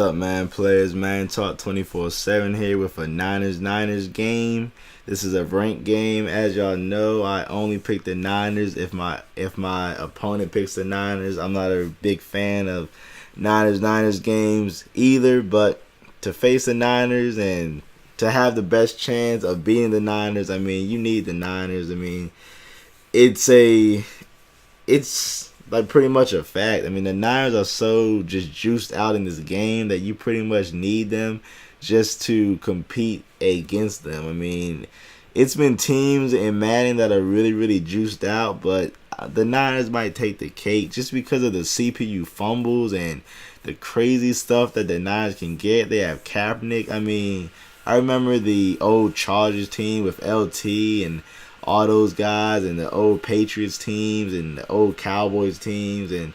up, man? Players, man. Talk 24/7 here with a Niners game. This is a ranked game. As y'all know, I only pick the Niners if my opponent picks the Niners. I'm not a big fan of Niners games either, but to face the Niners and to have the best chance of beating the Niners, I mean, you need the Niners. I mean, it's like pretty much a fact. I mean, the Niners are so just juiced out in this game that you pretty much need them just to compete against them. I mean, it's been teams in Madden that are really, really juiced out, but the Niners might take the cake just because of the CPU fumbles and the crazy stuff that the Niners can get. They have Kaepernick. I mean, I remember the old Chargers team with LT and all those guys, and the old Patriots teams and the old Cowboys teams, and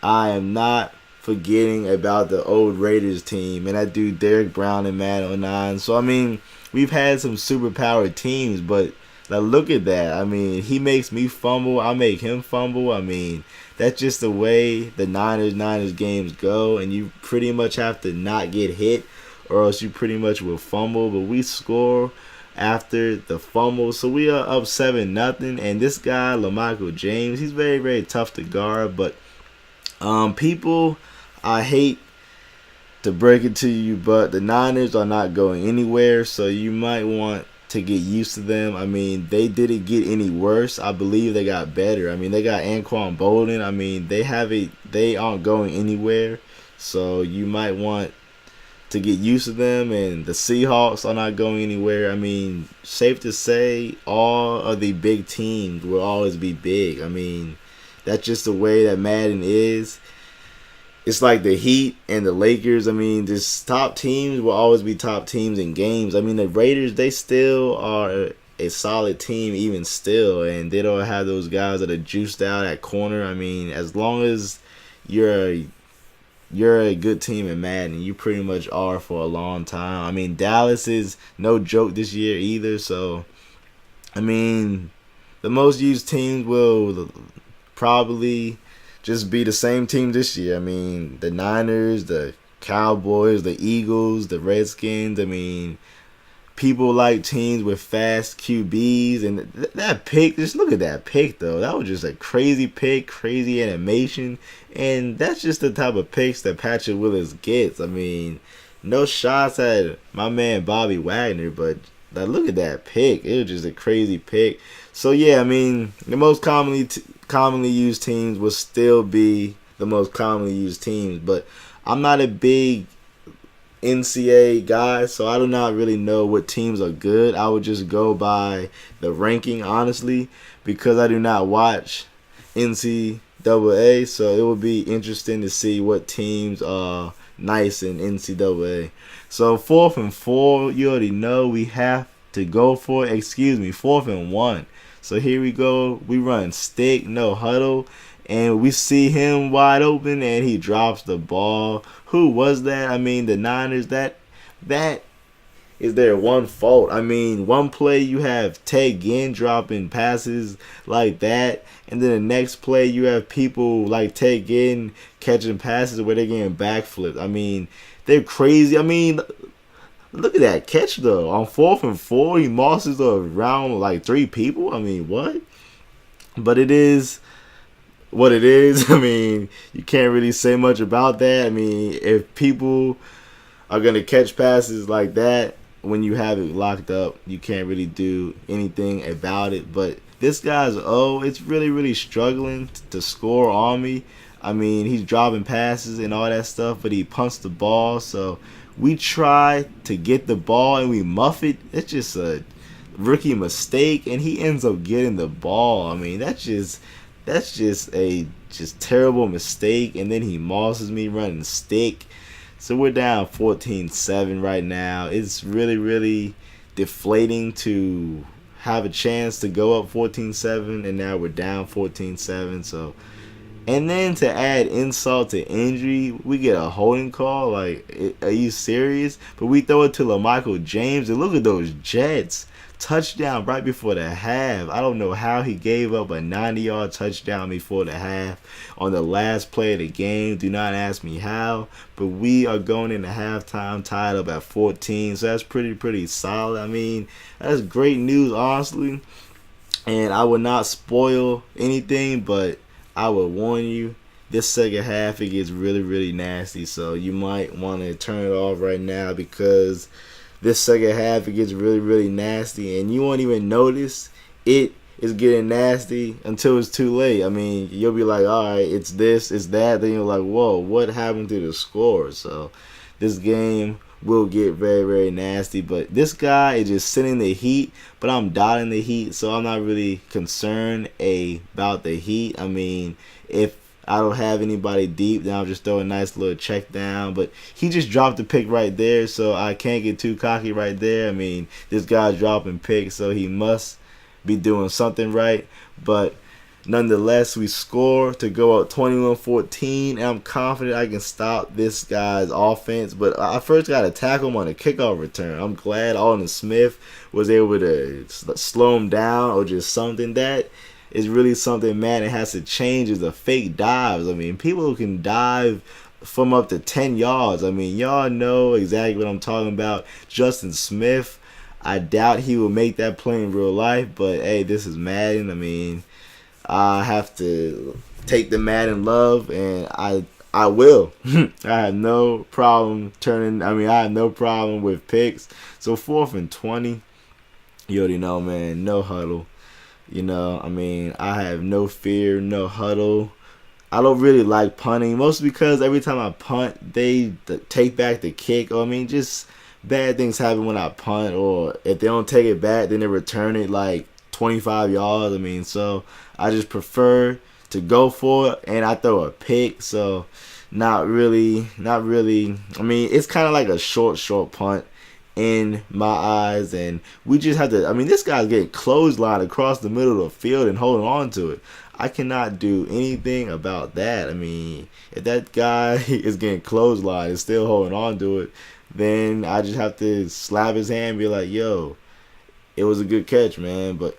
I am not forgetting about the old Raiders team and that dude Derek Brown and Madden 09. So I mean, we've had some superpowered teams, but like, look at that. I mean, he makes me fumble, I make him fumble. I mean, that's just the way the Niners games go, and you pretty much have to not get hit or else you pretty much will fumble. But we score after the fumble, so we are up 7-0. And this guy, LaMichael James, he's very, very tough to guard. But people, I hate to break it to you, but the Niners are not going anywhere, so you might want to get used to them. I mean, they didn't get any worse. I believe they got better. I mean, they got Anquan Bolden. I mean, they aren't going anywhere, so you might want to get used to them. And the Seahawks are not going anywhere. I mean, safe to say all of the big teams will always be big. I mean, that's just the way that Madden is. It's like the Heat and the Lakers. I mean, this top teams will always be top teams in games. I mean, the Raiders, they still are a solid team even still, and they don't have those guys that are juiced out at corner. I mean, as long as you're a good team in Madden, you pretty much are for a long time. I mean, Dallas is no joke this year either. So, I mean, the most used teams will probably just be the same team this year. I mean, the Niners, the Cowboys, the Eagles, the Redskins. I mean, people like teams with fast QBs. And that pick, just look at that pick, though. That was just a crazy pick, crazy animation. And that's just the type of picks that Patrick Willis gets. I mean, no shots at my man Bobby Wagner, but look at that pick. It was just a crazy pick. So, yeah, I mean, the most commonly used teams will still be the most commonly used teams. But I'm not a big NCAA guy, so I do not really know what teams are good. I would just go by the ranking, honestly, because I do not watch NCAA. So it would be interesting to see what teams are nice in NCAA. So 4th and 4, you already know we have to go for it. 4th and 1. So here we go. We run stick, no huddle, and we see him wide open, and he drops the ball. Who was that? I mean, the Niners, that is their one fault. I mean, one play you have Ted Ginn dropping passes like that, and then the next play you have people like Ted Ginn catching passes where they're getting backflipped. I mean, they're crazy. I mean, look at that catch, though. On 4th and 4, he mosses around like 3 people. I mean, what? But it is what it is. I mean, you can't really say much about that. I mean, if people are going to catch passes like that when you have it locked up, you can't really do anything about it. But this guy's it's really, really struggling to score on me. I mean, he's dropping passes and all that stuff, but he punts the ball. So we try to get the ball and we muff it. It's just a rookie mistake, and he ends up getting the ball. I mean, that's just a terrible mistake. And then he mosses me running stick. So we're down 14-7 right now. It's really, really deflating to have a chance to go up 14-7, and now we're down 14-7. So, and then to add insult to injury, we get a holding call. Like, are you serious? But we throw it to LaMichael James, and look at those Jets. touchdown right before the half. I don't know how he gave up a 90-yard touchdown before the half on the last play of the game. Do not ask me how, but we are going into halftime tied up at 14, so that's pretty solid. I mean, that's great news, honestly. And I would not spoil anything, but I would warn you, this second half it gets really nasty. So you might want to turn it off right now, because this second half it gets really nasty, and you won't even notice it is getting nasty until it's too late. I mean, you'll be like, all right, it's this, it's that. Then you're like, whoa, what happened to the score? So this game will get very nasty. But this guy is just sitting the heat, but I'm dotting the heat, so I'm not really concerned about the heat. I mean, if I don't have anybody deep, then I'll just throw a nice little check down. But he just dropped the pick right there, so I can't get too cocky right there. I mean, this guy's dropping picks, so he must be doing something right. But nonetheless, we score to go up 21-14, and I'm confident I can stop this guy's offense. But I first got to tackle him on a kickoff return. I'm glad Alden Smith was able to slow him down, or just something. That is really something Madden has to change, is the fake dives. I mean, people who can dive from up to 10 yards. I mean, y'all know exactly what I'm talking about. Justin Smith, I doubt he will make that play in real life, but hey, this is Madden. I mean, I have to take the Madden love, and I will. I have no problem I have no problem with picks. So 4th and 20, you already know, man, no huddle. You know, I mean, I have no fear, no huddle. I don't really like punting, mostly because every time I punt, they take back the kick. I mean, just bad things happen when I punt, or if they don't take it back, then they return it like 25 yards. I mean, so I just prefer to go for it, and I throw a pick. So not really. I mean, it's kind of like a short punt in my eyes, and we just have to. I mean, this guy's getting clotheslined across the middle of the field and holding on to it. I cannot do anything about that. I mean, if that guy is getting clotheslined and still holding on to it, then I just have to slap his hand and be like, yo, it was a good catch, man. But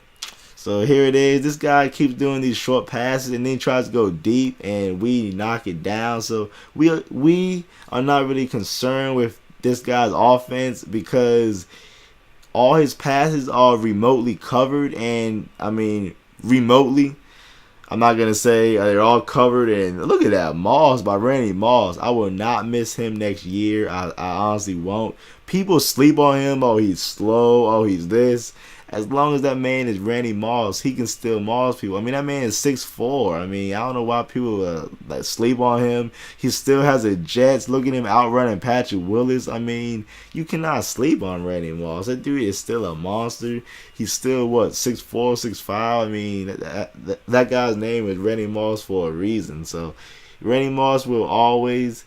so here it is. This guy keeps doing these short passes, and then he tries to go deep, and we knock it down. So we are not really concerned with this guy's offense, because all his passes are remotely covered. And I mean, remotely, I'm not going to say they're all covered. And look at that, Moss by Randy Moss. I will not miss him next year. I honestly won't. People sleep on him. Oh, he's slow. Oh, he's this. As long as that man is Randy Moss, he can still Moss people. I mean, that man is 6'4". I mean, I don't know why people sleep on him. He still has a Jets. Look at him outrunning Patrick Willis. I mean, you cannot sleep on Randy Moss. That dude is still a monster. He's still, 6'4", 6'5". I mean, that guy's name is Randy Moss for a reason. So, Randy Moss will always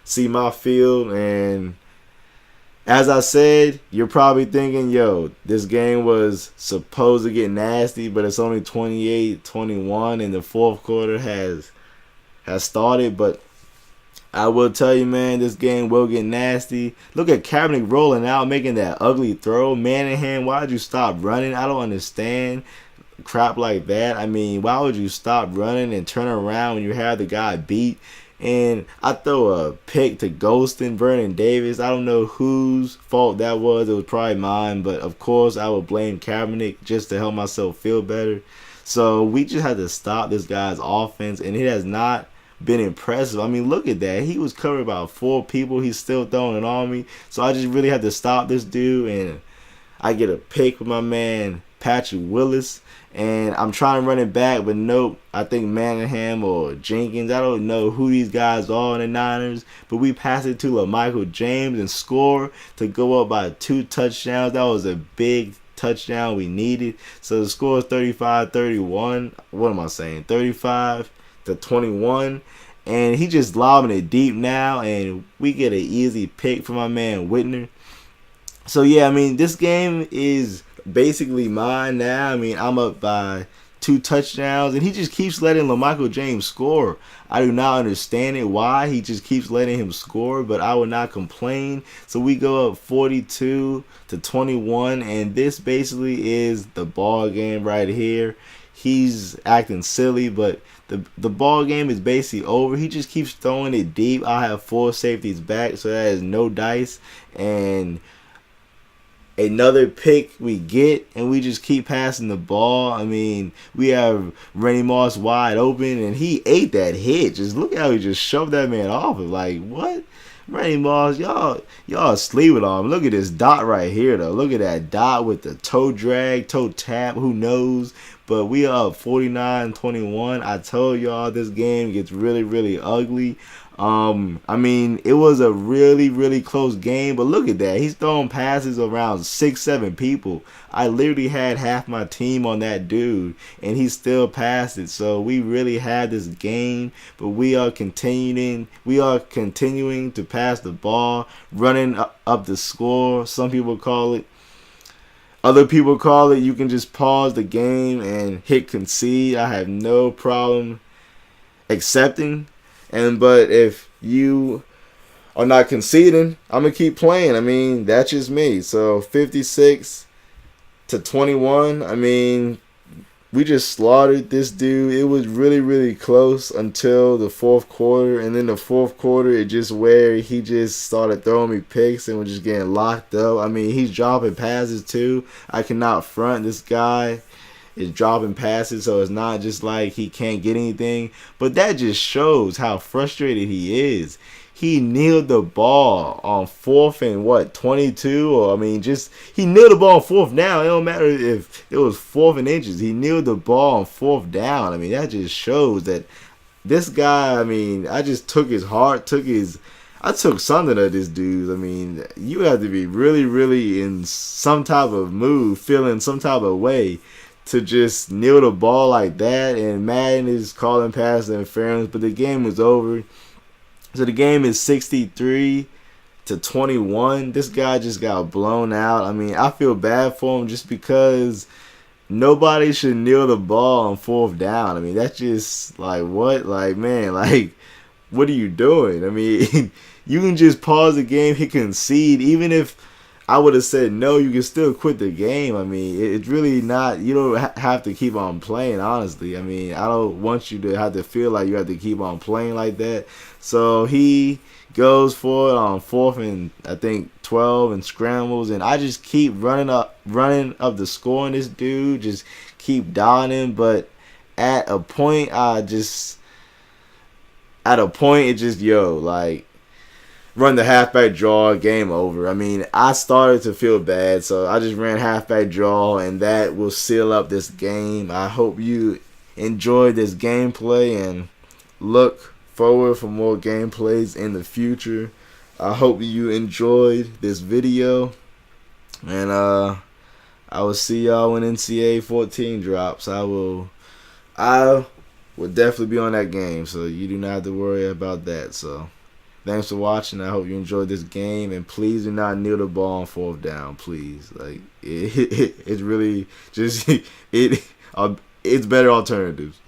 see my field. And as I said, you're probably thinking, yo, this game was supposed to get nasty, but it's only 28-21, and the fourth quarter has started. But I will tell you, man, this game will get nasty. Look at Kaepernick rolling out, making that ugly throw. Manahan, why did you stop running? I don't understand crap like that. I mean, why would you stop running and turn around when you have the guy beat? And I throw a pick to Golston, Vernon Davis. I don't know whose fault that was. It was probably mine. But, of course, I would blame Kaepernick just to help myself feel better. So we just had to stop this guy's offense, and it has not been impressive. I mean, look at that. He was covered by 4 people. He's still throwing it on me. So I just really had to stop this dude, and I get a pick with my man Patrick Willis. And I'm trying to run it back, but nope. I think Manningham or Jenkins, I don't know who these guys are in the Niners, but we pass it to Michael James and score to go up by 2 touchdowns. That was a big touchdown we needed. So the score is 35-31. What am I saying? 35-21. And he just lobbing it deep now, and we get an easy pick from my man Whitner. So yeah, I mean, this game is basically mine now. I mean, I'm up by 2 touchdowns, and he just keeps letting LaMichael James score. I do not understand it, why he just keeps letting him score, but I would not complain. So we go up 42-21, and this basically is the ball game right here. He's acting silly, but the ball game is basically over. He just keeps throwing it deep. I have 4 safeties back, so that is no dice. And another pick we get, and we just keep passing the ball. I mean, we have Randy Moss wide open, and he ate that hit. Just look how he just shoved that man off it. Like, what? Randy Moss, y'all sleeping on him. Look at this dot right here, though. Look at that dot with the toe drag, toe tap, who knows? But we are up 49-21. I told y'all this game gets really, really ugly. I mean, it was a really, really close game, but look at that. He's throwing passes around 6-7 people. I literally had half my team on that dude, and he still passed it. So we really had this game, but we are continuing to pass the ball, running up the score. Some people call it. Other people call it you can just pause the game and hit concede. I have no problem accepting. But if you are not conceding, I'm going to keep playing. I mean, that's just me. So 56-21. I mean, we just slaughtered this dude. It was really, really close until the fourth quarter. And then the fourth quarter, it just where he just started throwing me picks and was just getting locked up. I mean, he's dropping passes too. I cannot front this guy. Is dropping passes, so it's not just like he can't get anything. But that just shows how frustrated he is. He kneeled the ball on 4th and 22, or I mean, just he kneeled the ball on 4th down. It don't matter if it was 4th and inches. He kneeled the ball on 4th down. I mean, that just shows that this guy. I mean, I just took his heart, I took something of this dude. I mean, you have to be really, really in some type of mood, feeling some type of way, to just kneel the ball like that. And Madden is calling pass interference, but the game is over. So the game is 63-21. This guy just got blown out. I mean, I feel bad for him just because nobody should kneel the ball on 4th down. I mean, that's just like, what? Like, man, like, what are you doing? I mean, you can just pause the game, hit concede. Even if I would have said no, you can still quit the game. I mean, it's really not, you don't have to keep on playing, honestly. I mean, I don't want you to have to feel like you have to keep on playing like that. So he goes for it on 4th and I think 12 and scrambles, and I just keep running up the score on this dude, just keep dialing him. But at a point, it just, like, run the halfback draw, game over. I mean, I started to feel bad, so I just ran halfback draw, and that will seal up this game. I hope you enjoyed this gameplay and look forward for more gameplays in the future. I hope you enjoyed this video, and I will see y'all when NCAA 14 drops. I will definitely be on that game, so you do not have to worry about that. So thanks for watching. I hope you enjoyed this game, and please do not kneel the ball on 4th down. Please, like it's really just it's better alternatives.